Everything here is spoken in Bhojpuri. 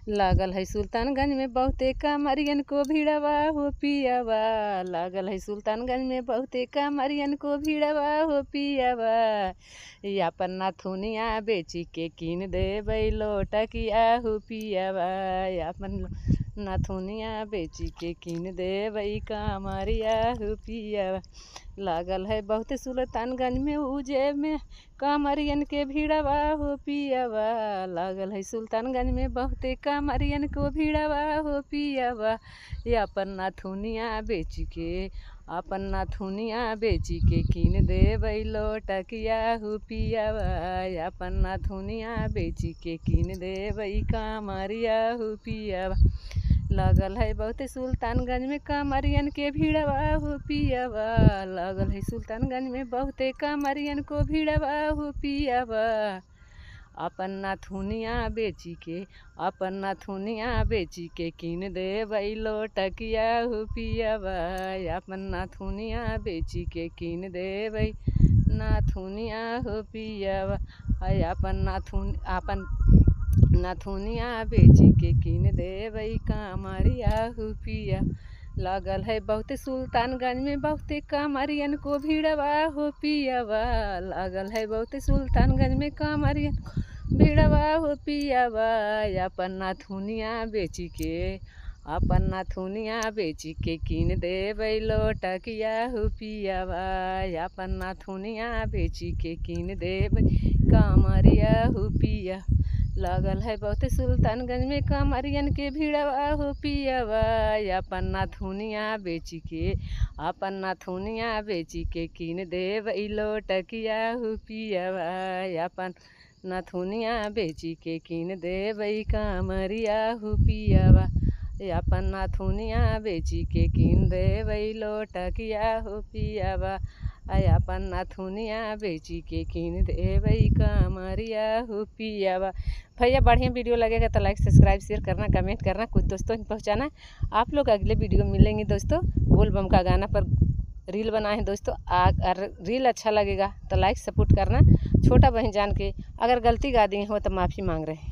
लागल है सुल्तानगंज में बहुते कांवरियन को भीड़वा हो पियावा। लागल है सुल्तानगंज में बहुते कांवरियन को भीड़वा हो पियावा। अपन नाथुनिया बेची के कीन देबै लोटकिया हो पियावा। अपन नाथुनिया बेची के कीन देबै कांवरिया हो पियावा। लागल है बहुते सुल्तानगंज में उजे में कांवरियन के भीड़वा हो पियावा। लागल है सुल्तानगंज में बहुते कांवरियन को भीड़वा हो पियावा। अपन नाथुनिया बेची के अपन नाथुनिया बेची के कीन देबै लोटकिया हो पियावा। अपन नाथुनिया बेची के कीन देबै कांवरिया हो पियावा। लागल है बहुते सुल्तानगंज में कांवरियन के भीड़वा हो पियावा। लागल है सुल्तानगंज में बहुते कांवरियन को भीड़वा हो पियावा। अपन नाथुनिया बेची के कीन देबै लोटकिया हो पियावा। अपन नाथुनिया बेची के कीन देबै नाथुनिया हो पियावा। अपन नाथुनिया बेची के कीन देबै कांवरिया हो पियावा। लागल है बहुते सुल्तानगंज में बहुते कांवरियन को भीड़वा हो पियावा। लागल है बहुते सुल्तानगंज में कांवरियन को भीड़वा हो पियावा। अपन नाथुनिया बेची के कीन देबै लोटकिया हो पियावा। अपन नाथुनिया बेची के कीन देबै कांवरिया हो पियावा। लागल है बहुते सुल्तानगंज में कांवरियन के भीड़वा हो पियावा। अपन नाथुनिया बेची के कीन देबै लोटकिया हो पियावा। अपन नाथुनिया बेची के कीन देबै कांवरिया हो पियावा। अपन नाथुनिया बेची के कीन देबै लोटकिया हो पियावा। अपन नाथुनिया बेची के कीन देबै कांवरिया हो पियावा। भैया बढ़िया वीडियो लगेगा तो लाइक सब्सक्राइब शेयर करना, कमेंट करना, कुछ दोस्तों को पहुंचाना। आप लोग अगले वीडियो मिलेंगे दोस्तों। बोल बम का गाना पर रील बनाए हैं दोस्तों। रील अच्छा लगेगा तो लाइक सपोर्ट करना। छोटा बहन जान के अगर गलती गा दी हो तो माफ़ी मांग रहे हैं।